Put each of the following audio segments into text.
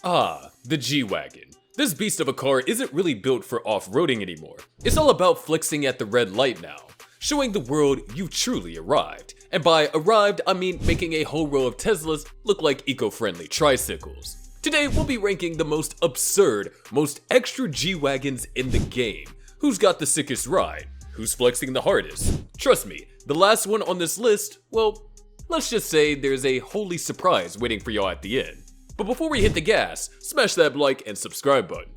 Ah, the G Wagon. This beast of a car isn't really built for off-roading anymore. It's all about flexing at the red light now, showing the world you've truly arrived. And by arrived, I mean making a whole row of Teslas look like eco-friendly tricycles. Today, we'll be ranking the most absurd, most extra G-Wagons in the game. Who's got the sickest ride? Who's flexing the hardest? Trust me, the last one on this list, well, let's just say there's a holy surprise waiting for y'all at the end. But before we hit the gas, smash that like and subscribe button.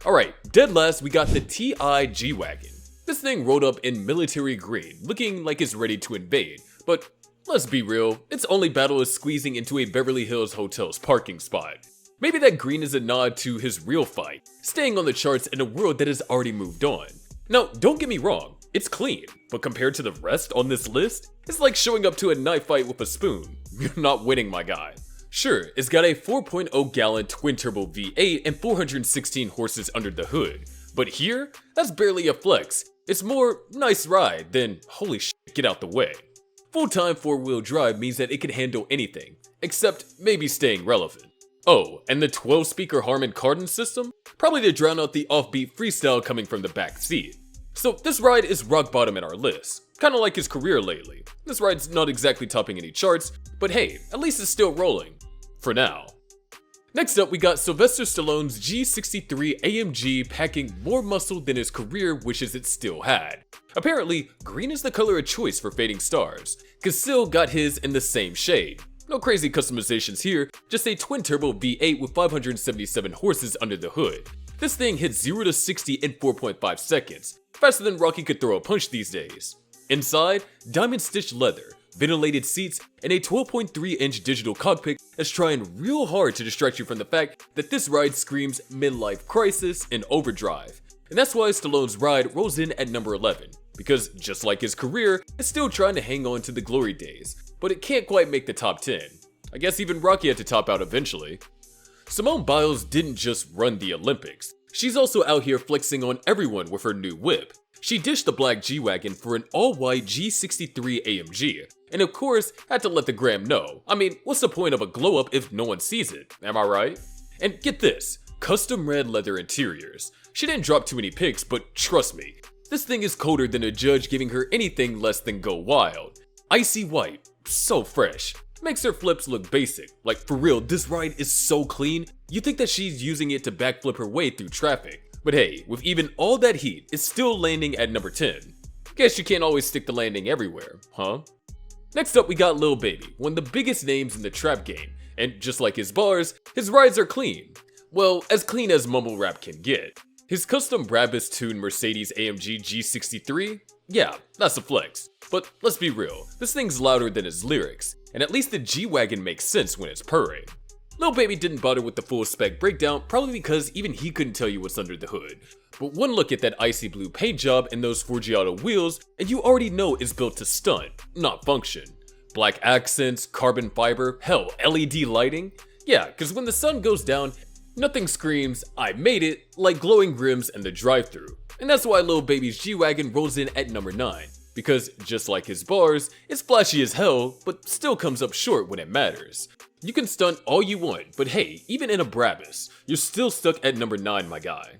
Alright, dead last we got the TI G Wagon. This thing rolled up in military green, looking like it's ready to invade. But let's be real, its only battle is squeezing into a Beverly Hills hotel's parking spot. Maybe that green is a nod to his real fight, staying on the charts in a world that has already moved on. Now, don't get me wrong, it's clean, but compared to the rest on this list, it's like showing up to a knife fight with a spoon. You're not winning, my guy. Sure, it's got a 4.0 gallon twin-turbo V8 and 416 horses under the hood, but here, that's barely a flex. It's more nice ride than holy shit, get out the way. Full-time four-wheel drive means that it can handle anything, except maybe staying relevant. Oh, and the 12-speaker Harman Kardon system? Probably to drown out the offbeat freestyle coming from the back seat. So this ride is rock bottom in our list, kinda like his career lately. This ride's not exactly topping any charts, but hey, at least it's still rolling. For now. Next up, we got Sylvester Stallone's G63 AMG packing more muscle than his career wishes it still had. Apparently, green is the color of choice for fading stars, cause Syl got his in the same shade. No crazy customizations here, just a twin-turbo V8 with 577 horses under the hood. This thing hits 0 to 60 in 4.5 seconds, faster than Rocky could throw a punch these days. Inside, diamond-stitched leather, ventilated seats, and a 12.3-inch digital cockpit is trying real hard to distract you from the fact that this ride screams midlife crisis and overdrive. And that's why Stallone's ride rolls in at number 11, because just like his career, it's still trying to hang on to the glory days, but it can't quite make the top 10. I guess even Rocky had to top out eventually. Simone Biles didn't just run the Olympics, she's also out here flexing on everyone with her new whip. She ditched the black G-Wagon for an all-white G63 AMG, and of course, had to let the gram know. I mean, what's the point of a glow-up if no one sees it, am I right? And get this, custom red leather interiors. She didn't drop too many pics, but trust me, this thing is colder than a judge giving her anything less than go wild. Icy white, so fresh, makes her flips look basic. Like for real, this ride is so clean, you think that she's using it to backflip her way through traffic. But hey, with even all that heat, it's still landing at number 10. Guess you can't always stick the landing everywhere, huh? Next up we got Lil Baby, one of the biggest names in the trap game, and just like his bars, his rides are clean. Well, as clean as mumble rap can get. His custom Brabus tuned Mercedes AMG G63? Yeah, that's a flex. But let's be real, this thing's louder than his lyrics, and at least the G-Wagon makes sense when it's purring. Lil Baby didn't bother with the full spec breakdown, probably because even he couldn't tell you what's under the hood. But one look at that icy blue paint job and those Forgiato wheels, and you already know it's built to stunt, not function. Black accents, carbon fiber, hell, LED lighting? Yeah, cause when the sun goes down, nothing screams, I made it, like glowing rims and the drive-thru. And that's why Lil Baby's G-Wagon rolls in at number 9. Because just like his bars, it's flashy as hell, but still comes up short when it matters. You can stunt all you want, but hey, even in a Brabus, you're still stuck at number 9, my guy.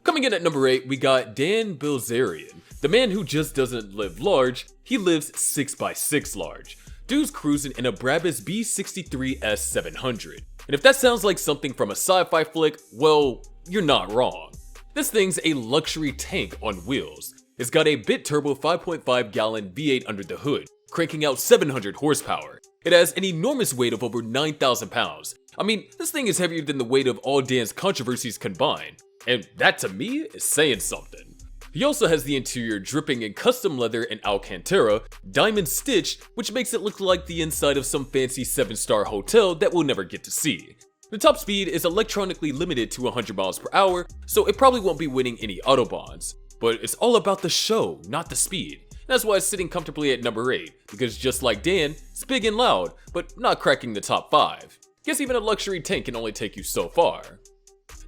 Coming in at number 8, we got Dan Bilzerian, the man who just doesn't live large, he lives 6x6 large. Dude's cruising in a Brabus B63S 700. And if that sounds like something from a sci-fi flick, well, you're not wrong. This thing's a luxury tank on wheels. It's got a bit-turbo 5.5 gallon V8 under the hood, cranking out 700 horsepower. It has an enormous weight of over 9,000 pounds. I mean, this thing is heavier than the weight of all Dan's controversies combined. And that to me is saying something. He also has the interior dripping in custom leather and Alcantara, diamond stitched, which makes it look like the inside of some fancy 7-star hotel that we'll never get to see. The top speed is electronically limited to 100 miles per hour, so it probably won't be winning any Autobahns. But it's all about the show, not the speed. That's why it's sitting comfortably at number 8, because just like Dan, it's big and loud, but not cracking the top 5. Guess even a luxury tank can only take you so far.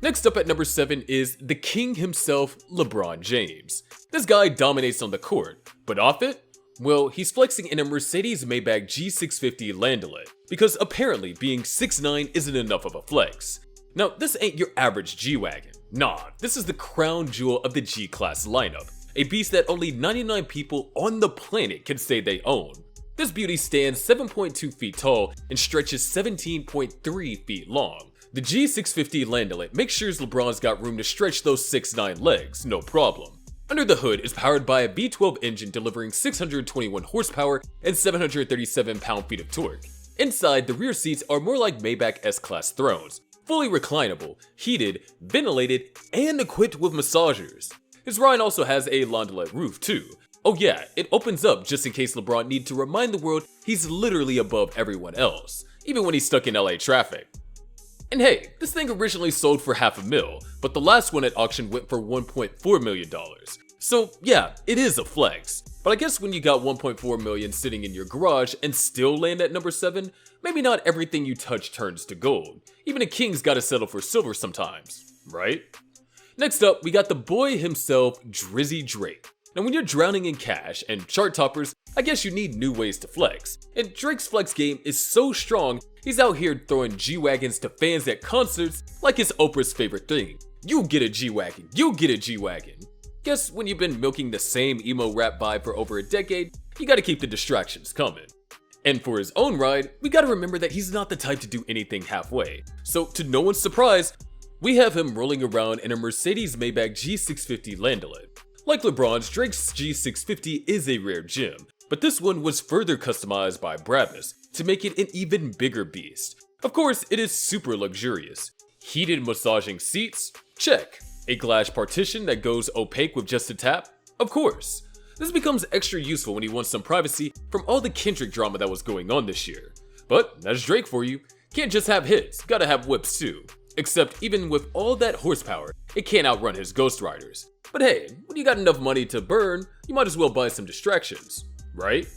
Next up at number 7 is the king himself, LeBron James. This guy dominates on the court, but off it? Well, he's flexing in a Mercedes-Maybach G650 Landaulet, because apparently being 6'9" isn't enough of a flex. Now, this ain't your average G Wagon. Nah, this is the crown jewel of the G-Class lineup, a beast that only 99 people on the planet can say they own. This beauty stands 7.2 feet tall and stretches 17.3 feet long. The G650 Landolet makes sure LeBron's got room to stretch those 6'9" legs, no problem. Under the hood is powered by a V12 engine delivering 621 horsepower and 737 pound-feet of torque. Inside, the rear seats are more like Maybach S-Class thrones, fully reclinable, heated, ventilated, and equipped with massagers. His Rhine also has a landolet roof too. Oh yeah, it opens up just in case LeBron needs to remind the world he's literally above everyone else, even when he's stuck in LA traffic. And hey, this thing originally sold for $500,000, but the last one at auction went for $1.4 million. So yeah, it is a flex. But I guess when you got $1.4 million sitting in your garage and still land at number 7, maybe not everything you touch turns to gold. Even a king's gotta settle for silver sometimes, right? Next up, we got the boy himself, Drizzy Drake. Now when you're drowning in cash and chart toppers, I guess you need new ways to flex. And Drake's flex game is so strong, he's out here throwing G-Wagons to fans at concerts like it's Oprah's favorite thing. You get a G-Wagon, you get a G-Wagon. Guess when you've been milking the same emo rap vibe for over a decade, you gotta keep the distractions coming. And for his own ride, we gotta remember that he's not the type to do anything halfway. So to no one's surprise, we have him rolling around in a Mercedes Maybach G650 Landolet. Like LeBron's, Drake's G650 is a rare gem, but this one was further customized by Brabus to make it an even bigger beast. Of course, it is super luxurious. Heated massaging seats? Check. A glass partition that goes opaque with just a tap? Of course. This becomes extra useful when you want some privacy from all the Kendrick drama that was going on this year. But that's Drake for you. Can't just have hits, gotta have whips too. Except even with all that horsepower, it can't outrun his Ghost Riders. But hey, when you got enough money to burn, you might as well buy some distractions, right?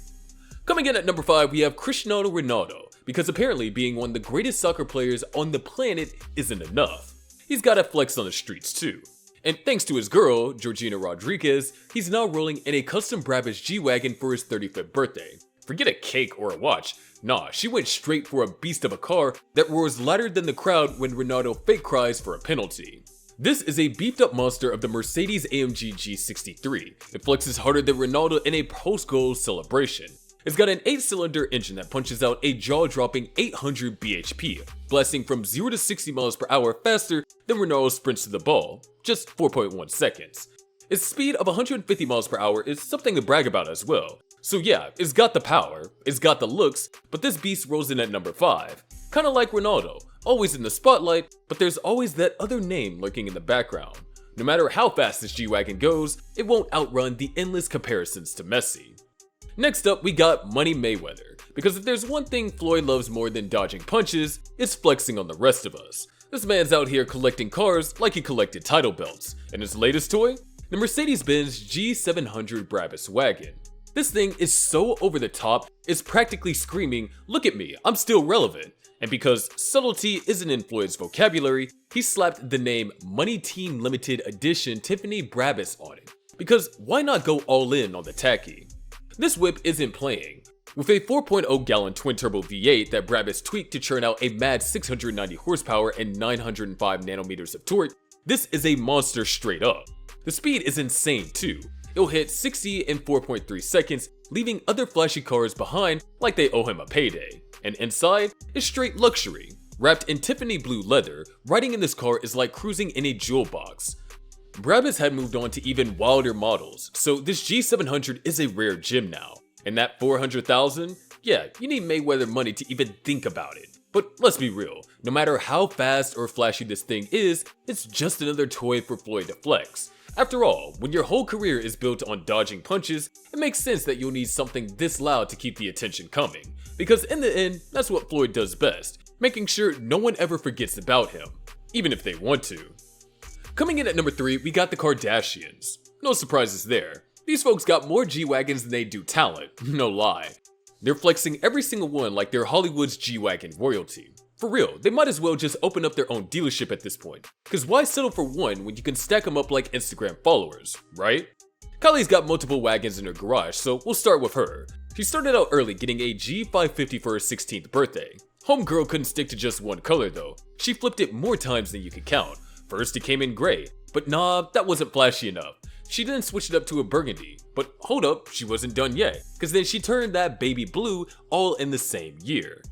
Coming in at number 5, we have Cristiano Ronaldo, because apparently being one of the greatest soccer players on the planet isn't enough. He's got a flex on the streets too. And thanks to his girl, Georgina Rodriguez, he's now rolling in a custom Brabus G-Wagon for his 35th birthday. Forget a cake or a watch, nah, she went straight for a beast of a car that roars louder than the crowd when Ronaldo fake cries for a penalty. This is a beefed up monster of the Mercedes-AMG G63. It flexes harder than Ronaldo in a post-goal celebration. It's got an 8-cylinder engine that punches out a jaw-dropping 800 bhp, blasting from 0 to 60 miles per hour faster than Ronaldo sprints to the ball, just 4.1 seconds. Its speed of 150 miles per hour is something to brag about as well. So yeah, it's got the power, it's got the looks, but this beast rolls in at number 5. Kinda like Ronaldo, always in the spotlight, but there's always that other name lurking in the background. No matter how fast this G-Wagon goes, it won't outrun the endless comparisons to Messi. Next up, we got Money Mayweather, because if there's one thing Floyd loves more than dodging punches, it's flexing on the rest of us. This man's out here collecting cars like he collected title belts, and his latest toy? The Mercedes-Benz G700 Brabus Wagon. This thing is so over the top, it's practically screaming, "Look at me, I'm still relevant." And because subtlety isn't in Floyd's vocabulary, he slapped the name Money Team Limited Edition Tiffany Brabus on it. Because why not go all in on the tacky? This whip isn't playing. With a 4.0 gallon twin-turbo V8 that Brabus tweaked to churn out a mad 690 horsepower and 905 nanometers of torque, this is a monster straight up. The speed is insane too. It'll hit 60 in 4.3 seconds, leaving other flashy cars behind like they owe him a payday. And inside is straight luxury. Wrapped in Tiffany blue leather, riding in this car is like cruising in a jewel box. Brabus had moved on to even wilder models, so this G700 is a rare gem now. And that 400,000? Yeah, you need Mayweather money to even think about it. But let's be real, no matter how fast or flashy this thing is, it's just another toy for Floyd to flex. After all, when your whole career is built on dodging punches, it makes sense that you'll need something this loud to keep the attention coming. Because in the end, that's what Floyd does best, making sure no one ever forgets about him, even if they want to. Coming in at number 3, we got the Kardashians. No surprises there. These folks got more G-Wagons than they do talent, no lie. They're flexing every single one like they're Hollywood's G-Wagon royalty. For real, they might as well just open up their own dealership at this point. Cause why settle for one when you can stack them up like Instagram followers, right? Kylie's got multiple wagons in her garage, so we'll start with her. She started out early getting a G550 for her 16th birthday. Homegirl couldn't stick to just one color though. She flipped it more times than you could count. First it came in gray, but nah, that wasn't flashy enough. She then switched it up to a burgundy, but hold up, she wasn't done yet, cause then she turned that baby blue all in the same year.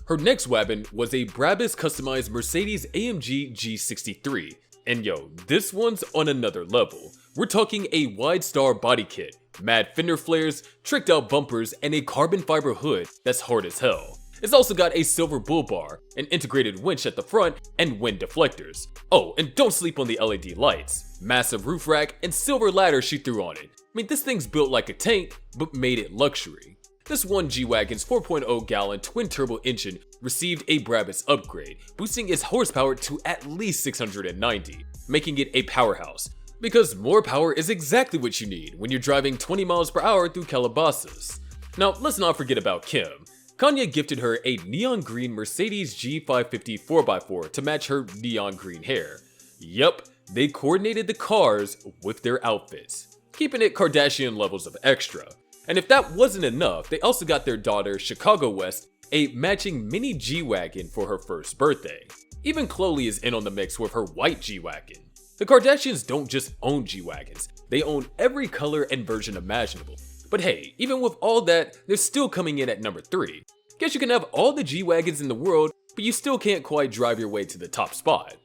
Her next wagon was a Brabus customized Mercedes AMG G63, and yo, this one's on another level. We're talking a wide star body kit, mad fender flares, tricked out bumpers, and a carbon fiber hood that's hard as hell. It's also got a silver bull bar, an integrated winch at the front, and wind deflectors. Oh, and don't sleep on the LED lights. Massive roof rack and silver ladder she threw on it. I mean, this thing's built like a tank, but made it luxury. This one G Wagon's 4.0 gallon twin turbo engine received a Brabus upgrade, boosting its horsepower to at least 690, making it a powerhouse. Because more power is exactly what you need when you're driving 20 miles per hour through Calabasas. Now, let's not forget about Kim. Kanye gifted her a neon green Mercedes G550 4x4 to match her neon green hair. Yup, they coordinated the cars with their outfits, keeping it Kardashian levels of extra. And if that wasn't enough, they also got their daughter, Chicago West, a matching mini G Wagon for her first birthday. Even Chloe is in on the mix with her white G Wagon. The Kardashians don't just own G Wagons, they own every color and version imaginable. But hey, even with all that, they're still coming in at number 3. Guess you can have all the G Wagons in the world, but you still can't quite drive your way to the top spot.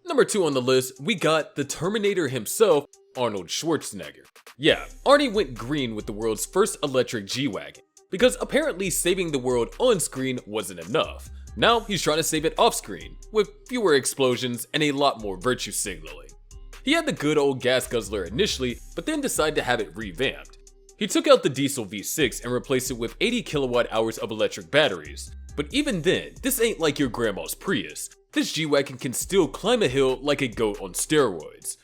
Number 2 on the list, we got the Terminator himself, Arnold Schwarzenegger. Yeah, Arnie went green with the world's first electric G Wagon, because apparently saving the world on screen wasn't enough. Now he's trying to save it off screen, with fewer explosions and a lot more virtue signaling. He had the good old gas guzzler initially, but then decided to have it revamped. He took out the diesel V6 and replaced it with 80 kilowatt hours of electric batteries. But even then, this ain't like your grandma's Prius. This G-Wagon can still climb a hill like a goat on steroids.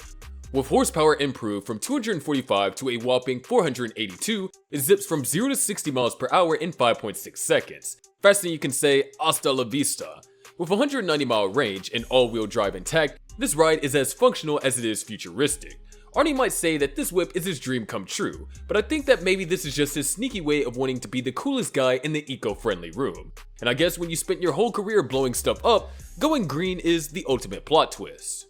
With horsepower improved from 245 to a whopping 482, it zips from 0 to 60 miles per hour in 5.6 seconds. Faster than you can say hasta la vista. With a 190 mile range and all-wheel drive intact, this ride is as functional as it is futuristic. Arnie might say that this whip is his dream come true, but I think that maybe this is just his sneaky way of wanting to be the coolest guy in the eco-friendly room. And I guess when you spent your whole career blowing stuff up, going green is the ultimate plot twist.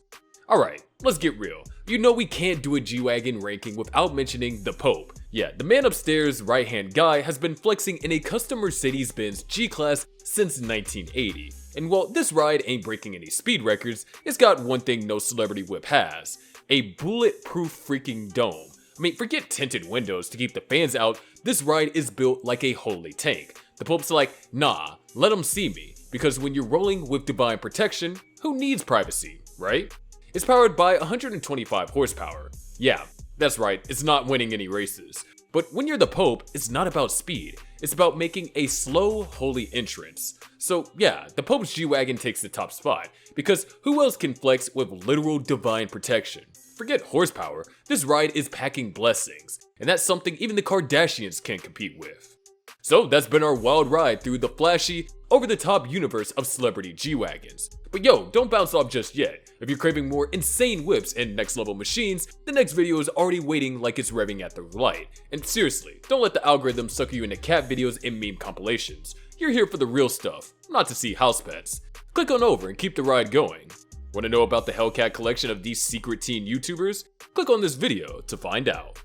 Alright, let's get real. You know we can't do a G-Wagon ranking without mentioning the Pope. Yeah, the man upstairs, right-hand guy, has been flexing in a custom Mercedes-Benz G-Class since 1980. And while this ride ain't breaking any speed records, it's got one thing no celebrity whip has. A bulletproof freaking dome. I mean, forget tinted windows to keep the fans out, this ride is built like a holy tank. The Pope's like, nah, let them see me, because when you're rolling with divine protection, who needs privacy, right? It's powered by 125 horsepower. Yeah, that's right, it's not winning any races. But when you're the Pope, it's not about speed, it's about making a slow, holy entrance. So yeah, the Pope's G-Wagon takes the top spot, because who else can flex with literal divine protection? Forget horsepower, this ride is packing blessings, and that's something even the Kardashians can't compete with. So that's been our wild ride through the flashy, over-the-top universe of celebrity G-Wagons. But yo, don't bounce off just yet. If you're craving more insane whips and next-level machines, the next video is already waiting like it's revving at the light. And seriously, don't let the algorithm sucker you into cat videos and meme compilations. You're here for the real stuff, not to see house pets. Click on over and keep the ride going. Want to know about the Hellcat collection of these secret teen YouTubers? Click on this video to find out.